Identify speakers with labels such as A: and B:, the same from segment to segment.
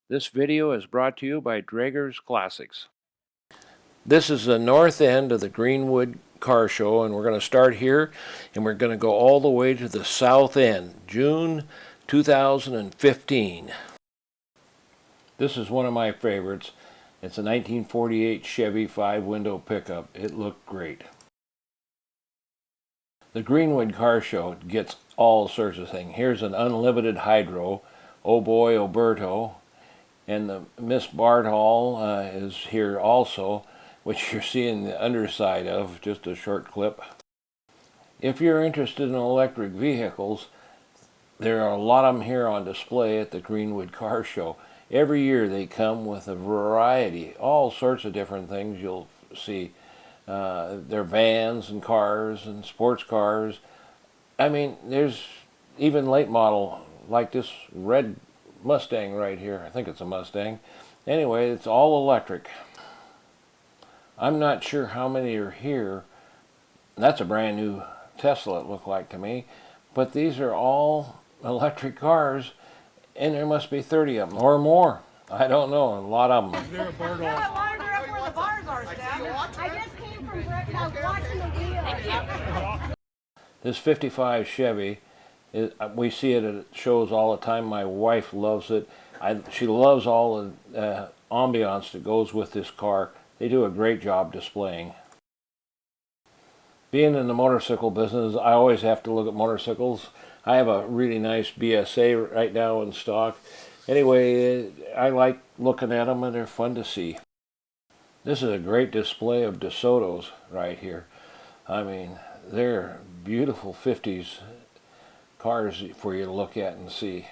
A: This video is brought to you by Drager's Classics. This is the north end of the Greenwood car show, and we're going to start here and we're going to go all the way to the south end, June 2015. This is one of my favorites. It's a 1948 Chevy 5-window pickup. It looked great. The Greenwood car show gets all sorts of things. Here's an unlimited hydro, Oh Boy Oberto, and the Miss Barthol is here also, which you're seeing the underside of, just a short clip. If you're interested in electric vehicles, there are a lot of them here on display at the Greenwood car show. Every year they come with a variety, all sorts of different things you'll see. They're vans and cars and sports cars. I mean, there's even late model, like this red Mustang right here. I think it's a Mustang. Anyway, it's all electric. I'm not sure how many are here. That's a brand new Tesla, it looked like to me. But these are all electric cars, and there must be 30 of them or more. I don't know, a lot of them.
B: Is there a bar door? Yeah, I wandered up where the bars are, Stab. I just came from watching the wheel.
A: This 55 Chevy, we see it at shows all the time. My wife loves it. She loves all the ambiance that goes with this car. They do a great job displaying. Being in the motorcycle business, I always have to look at motorcycles. I have a really nice BSA right now in stock. Anyway, I like looking at them and they're fun to see. This is a great display of DeSotos right here. I mean, they're beautiful 50s cars for you to look at and see.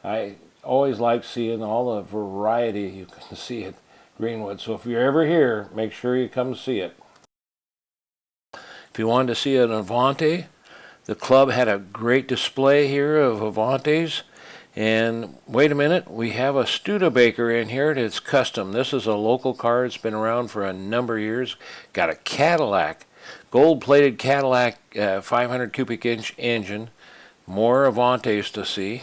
A: I always like seeing all the variety you can see at Greenwood. So if you're ever here, make sure you come see it. If you wanted to see an Avante, the club had a great display here of Avantes. And wait a minute, we have a Studebaker in here that's custom. This is a local car. It's been around for a number of years. Got a Cadillac, gold-plated Cadillac 500 cubic inch engine. More Avantes to see.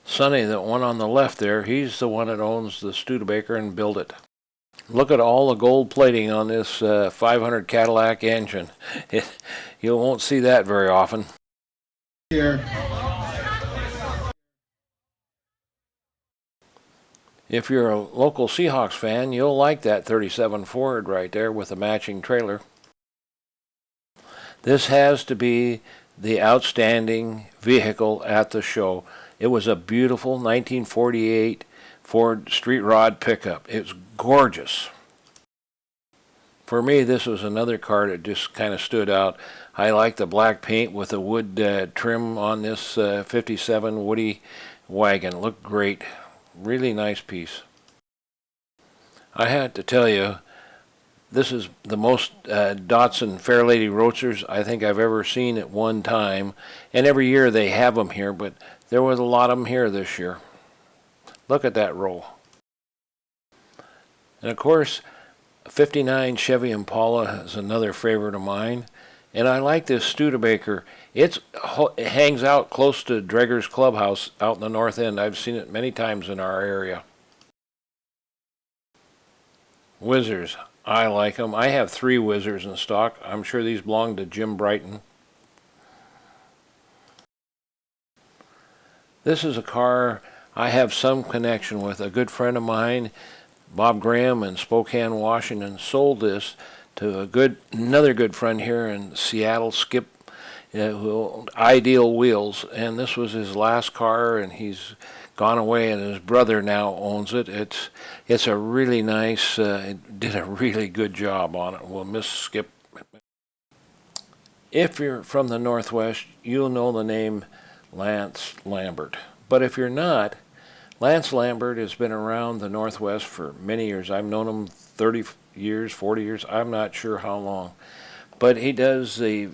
A: Sonny, the one on the left there, he's the one that owns the Studebaker and built it. Look at all the gold plating on this 500 Cadillac engine. You won't see that very often.
C: Here.
A: If you're a local Seahawks fan, you'll like that 37 Ford right there with a matching trailer. This has to be the outstanding vehicle at the show. It was a beautiful 1948 Ford Street Rod pickup. It's gorgeous. For me, this was another car that just kind of stood out. I like the black paint with the wood trim on this 57 Woody wagon. Looked great. Really nice piece. I had to tell you, this is the most Datsun Fairlady Roadsters I think I've ever seen at one time. And every year they have them here, but there was a lot of them here this year. Look at that row. And of course, 59 Chevy Impala is another favorite of mine. And I like this Studebaker. It hangs out close to Drager's Clubhouse out in the north end. I've seen it many times in our area. Whizzers. I like them. I have 3 Whizzers in stock. I'm sure these belong to Jim Brighton. This is a car I have some connection with. A good friend of mine, Bob Graham in Spokane, Washington, sold this to another good friend here in Seattle, Skip, who owned Ideal Wheels. And this was his last car, and he's gone away, and his brother now owns it. It's a really nice, it did a really good job on it. We'll miss Skip. If you're from the Northwest, you'll know the name Lance Lambert. But if you're not, Lance Lambert has been around the Northwest for many years. I've known him 30 years, 40 years, I'm not sure how long. But he does the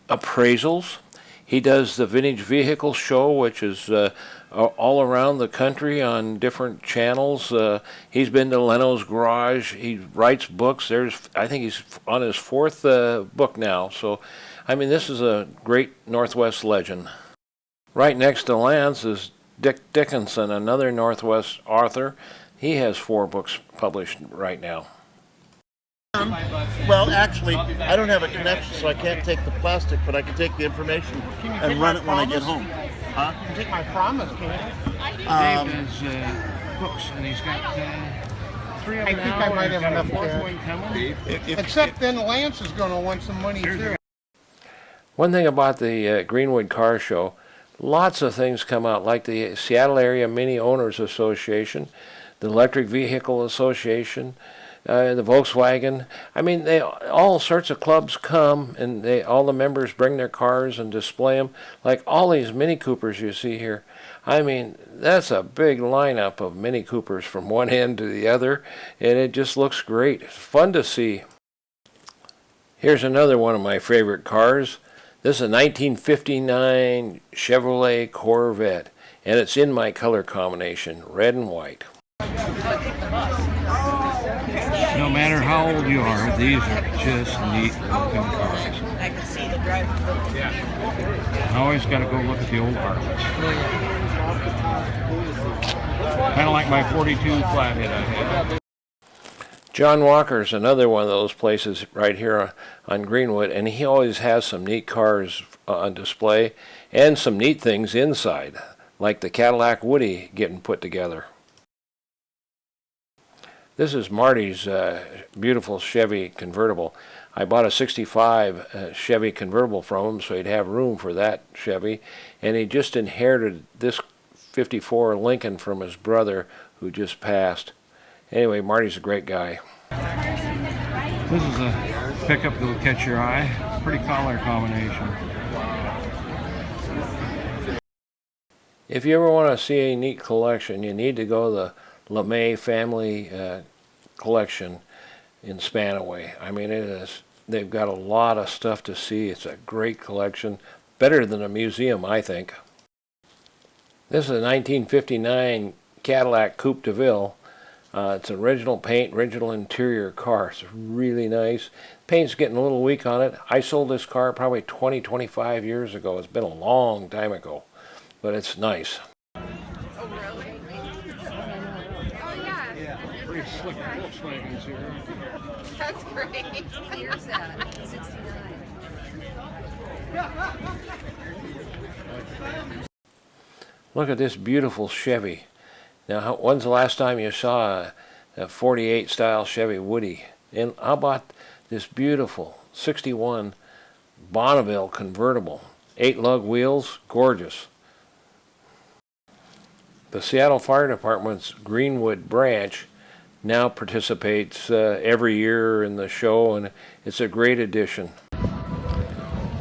A: appraisals. He does the Vintage Vehicle Show, which is all around the country on different channels. He's been to Leno's Garage. He writes books. I think he's on his 4th book now. So, I mean, this is a great Northwest legend. Right next to Lance is Dick Dickinson, another Northwest author. He has 4 books published right now.
C: Well, actually, I don't have a connection, so I can't take the plastic, but I can take the information and run it when I get home. Huh?
D: You can take my promise, can you?
E: Dave has books, and he's got 3 of them.
D: I think I might have enough
E: fourth
D: there.
E: one coming.
D: Except then Lance is going to want some money too.
A: One thing about the Greenwood Car Show, lots of things come out, like the Seattle Area Mini Owners Association, the Electric Vehicle Association, the Volkswagen. I mean, all sorts of clubs come, and all the members bring their cars and display them, like all these Mini Coopers you see here. I mean, that's a big lineup of Mini Coopers from one end to the other, and it just looks great. It's fun to see. Here's another one of my favorite cars. This is a 1959 Chevrolet Corvette, and it's in my color combination, red and white.
E: No matter how old you are, these are just neat looking cars.
F: I can see the drive.
E: I always got to go look at the old Harleys. Kind of like my 42 flathead I had.
A: John Walker's another one of those places right here on Greenwood, and he always has some neat cars on display and some neat things inside, like the Cadillac Woody getting put together. This is Marty's beautiful Chevy convertible. I bought a 65 Chevy convertible from him so he'd have room for that Chevy, and he just inherited this 54 Lincoln from his brother who just passed. Anyway, Marty's a great guy.
E: This is a pickup that will catch your eye. Pretty color combination.
A: If you ever want to see a neat collection, you need to go to the LeMay family collection in Spanaway. I mean, they've got a lot of stuff to see. It's a great collection. Better than a museum, I think. This is a 1959 Cadillac Coupe de Ville. It's original paint, original interior car. It's really nice. Paint's getting a little weak on it. I sold this car probably 25 years ago. It's been a long time ago, but it's nice.
E: Pretty slick Volkswagens here.
F: That's great. Here's that. 69.
A: Look at this beautiful Chevy. Now, when's the last time you saw a 48 style Chevy Woody? And how about this beautiful 61 Bonneville convertible? 8-lug wheels, gorgeous. The Seattle Fire Department's Greenwood branch now participates every year in the show, and it's a great addition.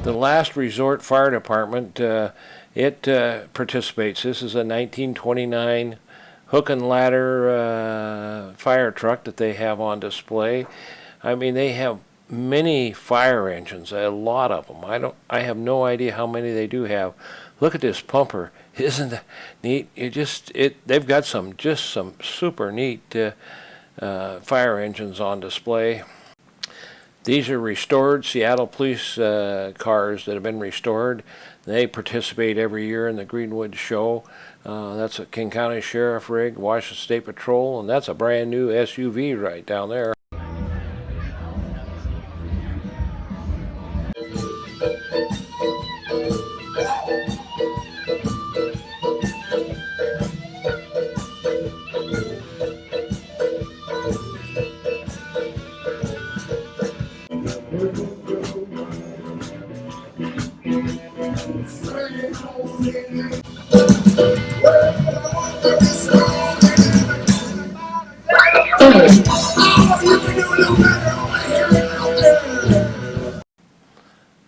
A: The Last Resort Fire Department, it participates. This is a 1929 hook and ladder fire truck that they have on display. I mean, they have many fire engines, a lot of them. I have no idea how many they do have. Look at this pumper. Isn't that neat? They've got some super neat fire engines on display. These are restored Seattle police cars that have been restored. They participate every year in the Greenwood show. That's a King County Sheriff rig, Washington State Patrol, and that's a brand new SUV right down there.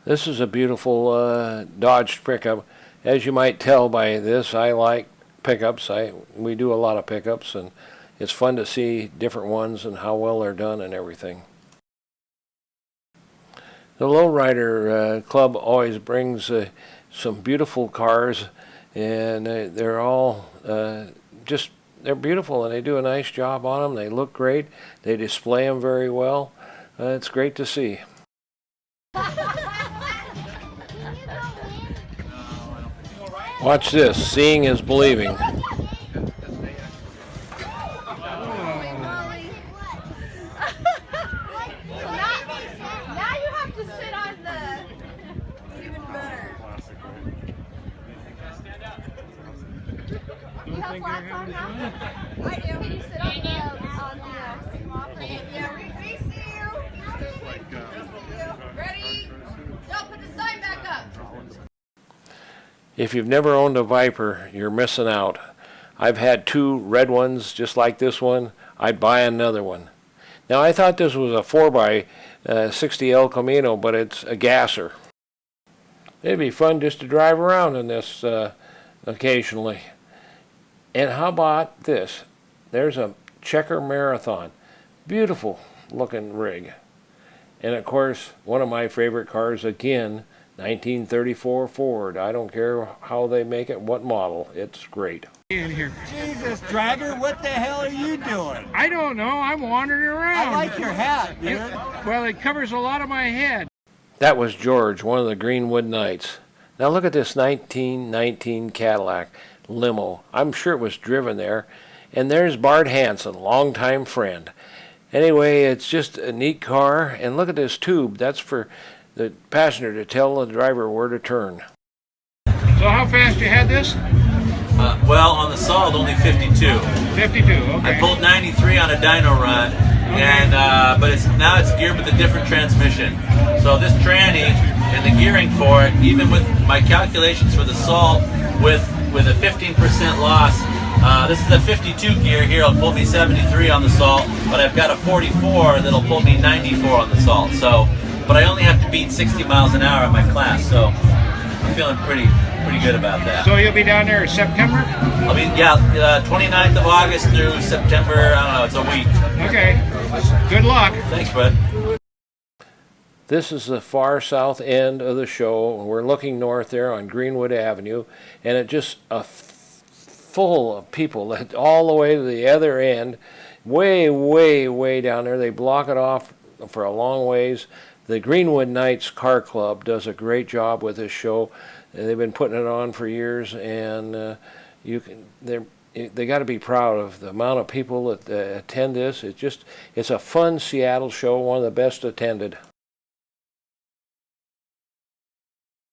A: This is a beautiful Dodge pickup. As you might tell by this, I like pickups. We do a lot of pickups, and it's fun to see different ones and how well they're done and everything. The Lowrider Club always brings some beautiful cars, and they're all they're beautiful, and they do a nice job on them. They look great. They display them very well. It's great to see. Watch this. Seeing is believing.
B: Holy moly. Now you have to sit on the even better. You have flats on now? I do. Can you sit on the small frame? Yeah, we see you. Ready? No, put the sign back up.
A: If you've never owned a Viper, you're missing out. I've had 2 red ones just like this one. I'd buy another one. Now I thought this was a 4x60 El Camino, but it's a gasser. It'd be fun just to drive around in this occasionally. And how about this? There's a Checker Marathon. Beautiful looking rig. And of course, one of my favorite cars again, 1934 Ford. I don't care how they make it, what model. It's great.
E: In here.
G: Jesus, Drager, what the hell are you doing?
E: I don't know. I'm wandering around.
G: I like your hat, dude.
E: Well, it covers a lot of my head.
A: That was George, one of the Greenwood Knights. Now look at this 1919 Cadillac limo. I'm sure it was driven there. And there's Bart Hansen, longtime friend. Anyway, it's just a neat car. And look at this tube. That's for the passenger to tell the driver where to turn.
E: So how fast you had this?
H: Well, on the salt, only 52.
E: 52, okay.
H: I pulled 93 on a dyno run, and but now it's geared with a different transmission. So this tranny and the gearing for it, even with my calculations for the salt, with a 15% loss, this is a 52 gear here. It'll pull me 73 on the salt, but I've got a 44 that'll pull me 94 on the salt. So, but I only have to beat 60 miles an hour in my class. So I'm feeling pretty good about that.
E: So you'll be down there in September?
H: I'll be, 29th of August through September, I don't know, it's a week.
E: Okay. Good luck.
H: Thanks, bud.
A: This is the far south end of the show. We're looking north there on Greenwood Avenue, and it just full of people all the way to the other end, way down there. They block it off for a long ways. The Greenwood Knights Car Club does a great job with this show. They've been putting it on for years, and they got to be proud of the amount of people that attend this. It's a fun Seattle show, one of the best attended.